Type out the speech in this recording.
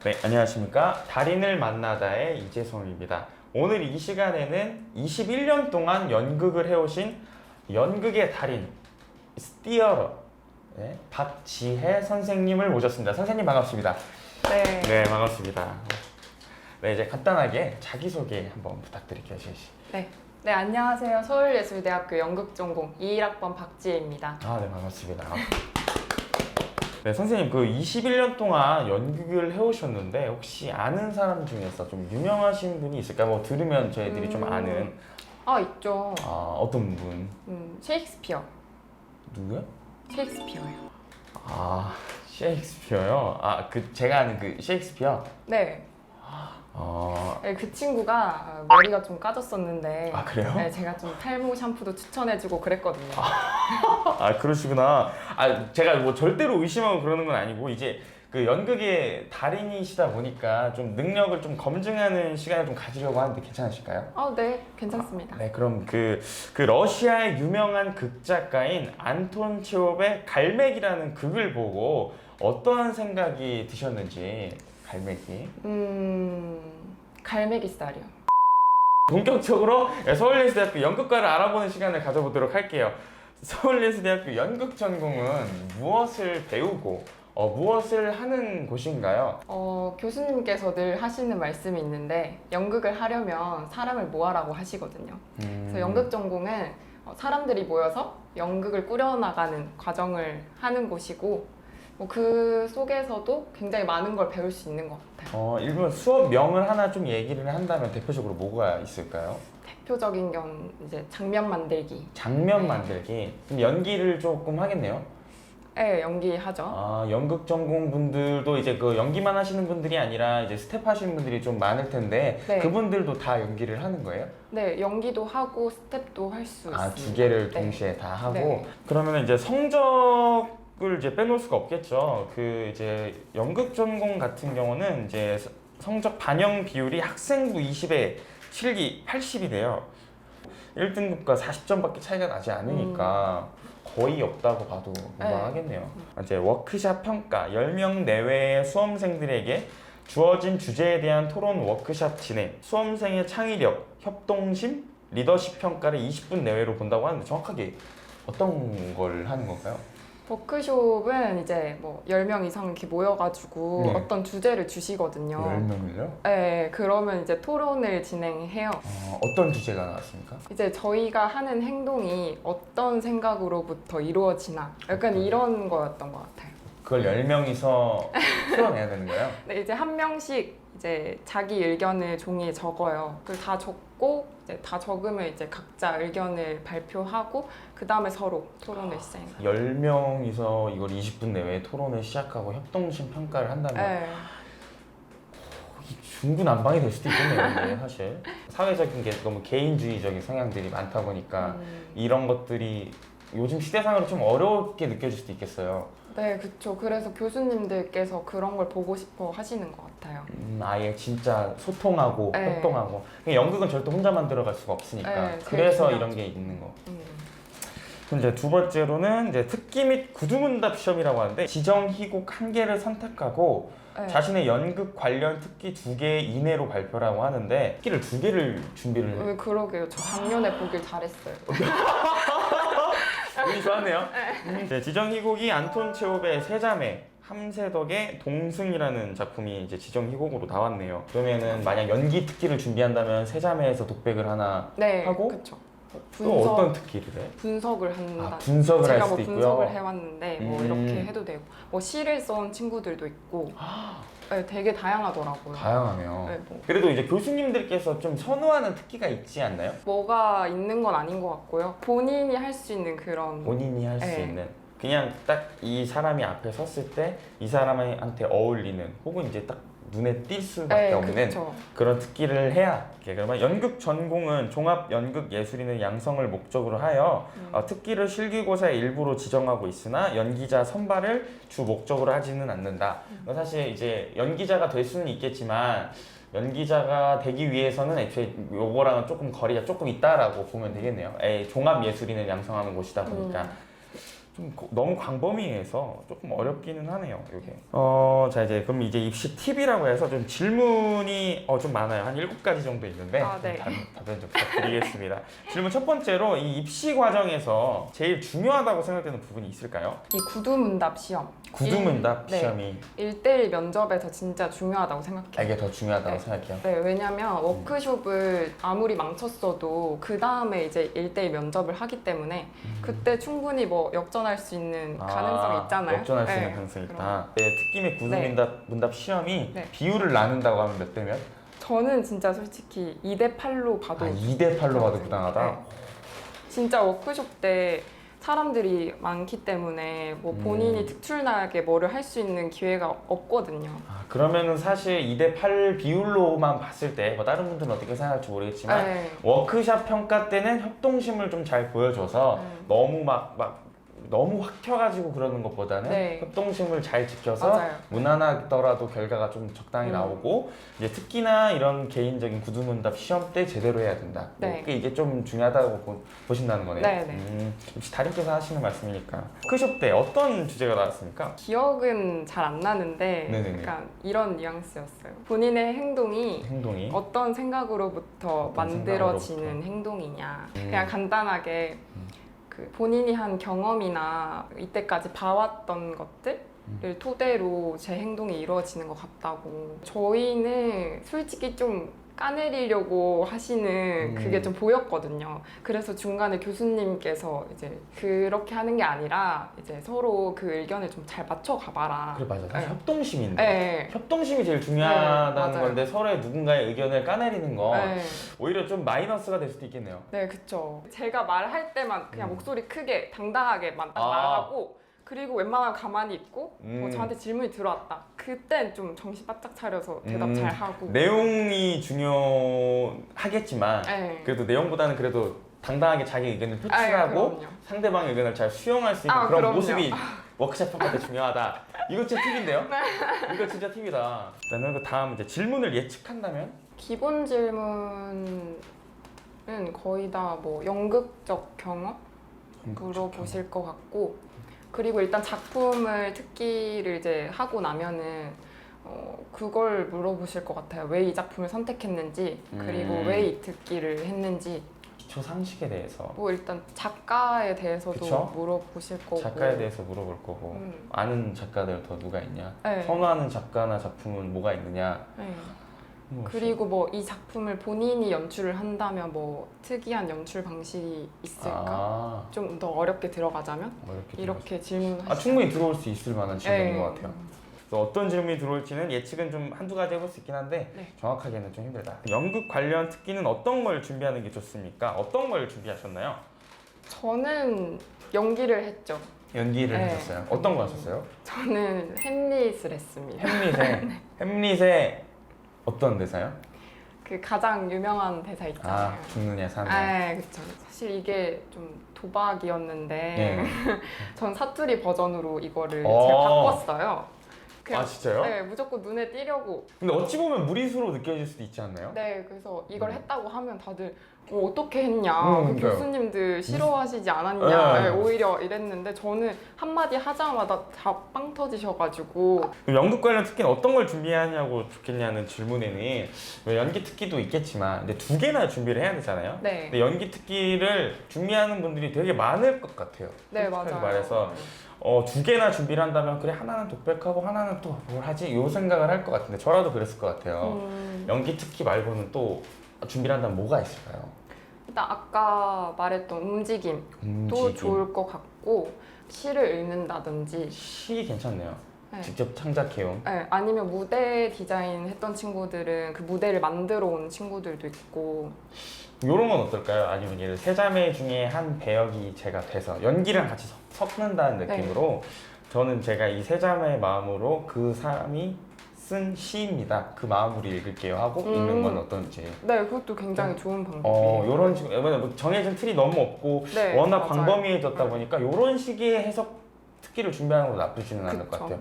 네, 안녕하십니까. 달인을 만나다의 이재성입니다. 오늘 이 시간에는 21년 동안 연극을 해오신 연극의 달인, 스티어러, 네, 박지혜 선생님을 모셨습니다. 선생님 반갑습니다. 네. 네, 반갑습니다. 네, 이제 간단하게 자기소개 한번 부탁드릴게요, 지혜 씨. 네, 안녕하세요. 서울예술대학교 연극전공 21학번 박지혜입니다. 아, 네, 반갑습니다. 네, 선생님 그 21년 동안 연극을 해오셨는데 혹시 아는 사람 중에서 좀 유명하신 분이 있을까요? 뭐 들으면 저희들이 좀 아는. 있죠. 어떤 분? 셰익스피어. 누구요? 셰익스피어요. 셰익스피어요? 제가 아는 그 셰익스피어? 네. 어, 네, 그 친구가 머리가 좀 까졌었는데 그래요? 네, 제가 좀 탈모 샴푸도 추천해주고 그랬거든요. 그러시구나. 제가 뭐 절대로 의심하고 그러는 건 아니고 이제 그 연극의 달인이시다 보니까 좀 능력을 좀 검증하는 시간을 좀 가지려고 하는데 괜찮으실까요? 네, 괜찮습니다. 네, 그럼 그 러시아의 유명한 극작가인 안톤 체홉의 갈매기라는 극을 보고 어떠한 생각이 드셨는지. 갈매기. 갈매기 쌀이요. 본격적으로 서울예술대학교 연극과를 알아보는 시간을 가져보도록 할게요. 서울예술대학교 연극전공은 무엇을 배우고 무엇을 하는 곳인가요? 교수님께서 늘 하시는 말씀이 있는데 연극을 하려면 사람을 모아라고 하시거든요. 그래서 연극전공은 사람들이 모여서 연극을 꾸려나가는 과정을 하는 곳이고 그 속에서도 굉장히 많은 걸 배울 수 있는 것 같아요. 일본 수업명을 하나 좀 얘기를 한다면 대표적으로 뭐가 있을까요? 대표적인 건 이제 장면 만들기. 장면 만들기. 그럼 연기를 조금 하겠네요? 네, 연기하죠. 연극 전공 분들도 이제 그 연기만 하시는 분들이 아니라 이제 스텝 하시는 분들이 좀 많을 텐데 네. 그분들도 다 연기를 하는 거예요? 네, 연기도 하고 스텝도 할 수 있습니다. 두 개를 네. 동시에 다 하고. 네. 그러면 이제 성적을 이제 빼놓을 수가 없겠죠. 그 이제 연극 전공 같은 경우는 이제 성적 반영 비율이 학생부 20에 7기 80이 돼요. 1등급과 40점밖에 차이가 나지 않으니까 거의 없다고 봐도 무방하겠네요. 이제 워크샵 평가 10명 내외의 수험생들에게 주어진 주제에 대한 토론 워크샵 진행, 수험생의 창의력, 협동심, 리더십 평가를 20분 내외로 본다고 하는데 정확하게 어떤 걸 하는 건가요? 워크숍은 이제 10명 이상 이렇게 모여가지고 네. 어떤 주제를 주시거든요. 10명을요? 네, 그러면 이제 토론을 진행해요. 어떤 주제가 나왔습니까? 이제 저희가 하는 행동이 어떤 생각으로부터 이루어지나 약간 이런 거였던 것 같아요. 그걸 10명이서 풀어내야 되는 거예요? 네, 이제 한 명씩 이제 자기 의견을 종이에 적어요. 그걸 다 적고 이제 다 적으면 이제 각자 의견을 발표하고 그 다음에 서로 토론을 시작해요. 10명이서 이걸 20분 내외에 토론을 시작하고 협동심 평가를 한다면 네. 중구난방이 될 수도 있겠네요. 근데 사실 사회적인 게 너무 개인주의적인 성향들이 많다 보니까 이런 것들이 요즘 시대상으로 좀 어렵게 느껴질 수도 있겠어요. 네, 그렇죠. 그래서 교수님들께서 그런 걸 보고 싶어 하시는 것 같아요. 아예 진짜 소통하고 네. 협동하고. 연극은 절대 혼자만 들어갈 수가 없으니까. 네, 제일 그래서 중요하죠. 이런 게 있는 거. 그럼 이제 두 번째로는 이제 특기 및 구두문답 시험이라고 하는데 지정 희곡 한 개를 선택하고 네. 자신의 연극 관련 특기 2개 이내로 발표라고 하는데 특기를 2개를 준비를 해요. 왜 그러게요. 저 작년에 보길 잘했어요. 운이 좋았네요. 네, 지정 희곡이 안톤 체홉의 세자매 함세덕의 동승이라는 작품이 이제 지정 희곡으로 나왔네요. 그러면은 만약 연기 특기를 준비한다면 세자매에서 독백을 하나 네, 하고 그렇죠. 또 어떤 특기를 해? 분석을 한다. 분석을 할 제가 수도 있고요. 분석을 해왔는데 이렇게 해도 되고 시를 써온 친구들도 있고 네, 되게 다양하더라고요. 다양하네요. 네, 그래도 이제 교수님들께서 좀 선호하는 특기가 있지 않나요? 뭐가 있는 건 아닌 것 같고요. 본인이 할 수 있는 그런 본인이 할 수 네. 있는 그냥 딱 이 사람이 앞에 섰을 때 이 사람한테 어울리는 혹은 이제 딱 눈에 띌 수밖에 네, 없는 그쵸. 그런 특기를 해야. 그러면 연극 전공은 종합 연극 예술인의 양성을 목적으로 하여 특기를 실기고사의 일부로 지정하고 있으나 연기자 선발을 주 목적으로 하지는 않는다. 사실 이제 연기자가 될 수는 있겠지만 연기자가 되기 위해서는 애초에 요거랑은 조금 거리가 조금 있다라고 보면 되겠네요. 종합 예술인을 양성하는 곳이다 보니까. 좀 너무 광범위해서 조금 어렵기는 하네요, 이게. 자 이제 그럼 이제 입시 팁이라고 해서 좀 질문이 좀 많아요. 한 7가지 정도 있는데 네. 답변 좀 부탁드리겠습니다. 질문 첫 번째로 이 입시 과정에서 제일 중요하다고 생각되는 부분이 있을까요? 이 구두문답 시험. 구두문답 네. 시험이 1대1 면접에서 진짜 중요하다고 생각해요. 이게 더 중요하다고 네. 생각해요. 네, 왜냐면 워크숍을 아무리 망쳤어도 그 다음에 이제 1대1 면접을 하기 때문에 그때 충분히 뭐 역전할 수 있는 가능성이 있잖아요. 역전할 수 네, 있는 가능성이 그럼. 있다. 네, 특기의 구두문답 시험이 네. 비율을 나눈다고 하면 몇 대 몇? 저는 진짜 솔직히 2대 8로 봐도 2대 8로 봐도 부당하다? 네. 진짜 워크숍 때 사람들이 많기 때문에 뭐 본인이 특출나게 뭐를 할 수 있는 기회가 없거든요. 그러면은 사실 2대 8 비율로만 봤을 때 뭐 다른 분들은 어떻게 생각할지 모르겠지만 네. 워크샵 평가 때는 협동심을 좀 잘 보여줘서 너무 너무 확 튀어가지고 그러는 것보다는 네. 협동심을 잘 지켜서 맞아요. 무난하더라도 결과가 좀 적당히 나오고 이제 특기나 이런 개인적인 구두문답 시험 때 제대로 해야 된다. 네. 이게 좀 중요하다고 보신다는 거네요. 네. 역시 다림께서 하시는 말씀이니까. 워크숍 때 어떤 주제가 나왔습니까? 기억은 잘 안 나는데 네네네. 약간 이런 뉘앙스였어요. 본인의 행동이 어떤 생각으로부터 만들어지는 행동이냐. 그냥 간단하게 그 본인이 한 경험이나 이때까지 봐왔던 것들을 토대로 제 행동이 이루어지는 것 같다고. 저희는 솔직히 좀 까내리려고 하시는 그게 좀 보였거든요. 그래서 중간에 교수님께서 이제 그렇게 하는 게 아니라 이제 서로 그 의견을 좀 잘 맞춰 가봐라. 그래 맞아. 사실 네. 협동심인데 네. 협동심이 제일 중요하다는 네, 맞아요. 건데 서로의 누군가의 의견을 까내리는 거 네. 오히려 좀 마이너스가 될 수도 있겠네요. 네, 그쵸. 제가 말할 때만 그냥 목소리 크게 당당하게만 딱 아. 말하고 그리고 웬만하면 가만히 있고 뭐 음. 저한테 질문이 들어왔다. 그땐 좀 정신 바짝 차려서 대답 잘 하고. 내용이 중요하겠지만 네. 그래도 내용보다는 그래도 당당하게 자기 의견을 표출하고 그럼요. 상대방의 의견을 잘 수용할 수 있는 그런 그럼요. 모습이 워크숍 평가 때 중요하다. 이거 진짜 팁인데요? 이거 진짜 팁이다. 그다음에 그 다음 이제 질문을 예측한다면? 기본 질문은 거의 다 뭐 연극적 경험? 물어보실 것 같고, 그리고 일단 작품을 특기를 이제 하고 나면은 그걸 물어보실 것 같아요. 왜 이 작품을 선택했는지, 그리고 왜 이 특기를 했는지. 기초 상식에 대해서 뭐 일단 작가에 대해서도 그쵸? 물어보실 거고. 작가에 대해서 물어볼 거고 아는 작가들 더 누가 있냐, 네. 선호하는 작가나 작품은 뭐가 있느냐. 네. 그리고 뭐 이 작품을 본인이 연출을 한다면 뭐 특이한 연출 방식이 있을까? 좀 더 어렵게 들어가자면 이렇게 질문하시면 충분히 들어올 수 있을 만한 질문인 네. 것 같아요. 그래서 어떤 질문이 들어올지는 예측은 좀 한두 가지 해볼 수 있긴 한데 네. 정확하게는 좀 힘들다. 연극 관련 특기는 어떤 걸 준비하는 게 좋습니까? 어떤 걸 준비하셨나요? 저는 연기를 했죠. 연기를 네. 하셨어요. 어떤 거 하셨어요? 저는 햄릿을 했습니다. 햄릿의 햄릿의 어떤 대사요? 그 가장 유명한 대사 있잖아요. 죽느냐 사느냐. 네, 그쵸. 사실 이게 좀 도박이었는데 네. 전 사투리 버전으로 이거를 제가 바꿨어요. 진짜요? 네, 무조건 눈에 띄려고. 근데 어찌 보면 무리수로 느껴질 수도 있지 않나요? 네, 그래서 이걸 했다고 하면 다들 어떻게 했냐, 그 그러니까요. 교수님들 싫어하시지 않았냐, 네. 오히려 이랬는데 저는 한마디 하자마자 다 빵 터지셔가지고. 그럼 연극 관련 특기는 어떤 걸 준비하냐고 좋겠냐는 질문에는 연기 특기도 있겠지만 근데 2개나 준비를 해야 되잖아요. 네. 근데 연기 특기를 준비하는 분들이 되게 많을 것 같아요. 네, 솔직하게 맞아요. 말해서 2개나 준비를 한다면 그래 하나는 독백하고 하나는 또 뭘 하지? 요 생각을 할 것 같은데 저라도 그랬을 것 같아요. 연기 특기 말고는 또 준비를 한다면 뭐가 있을까요? 일단 아까 말했던 움직임도 좋을 것 같고, 시를 읽는다든지. 시 괜찮네요. 네. 직접 창작해온. 네, 아니면 무대 디자인 했던 친구들은 그 무대를 만들어 온 친구들도 있고. 이런 건 어떨까요? 아니면 예를 세 자매 중에 한 배역이 제가 돼서 연기랑 같이 섞는다는 느낌으로 저는 제가 이 세 자매의 마음으로 그 사람이 쓴 시입니다. 그 마음으로 읽을게요 하고 읽는 건 어떤지. 네, 그것도 굉장히 좋은 방법이에요. 이런 식으로 왜냐면 정해진 틀이 너무 없고 네, 워낙 맞아요. 광범위해졌다 보니까 이런 식의 해석 특기를 준비하는 것도 나쁘지는 않을 것 그쵸. 같아요.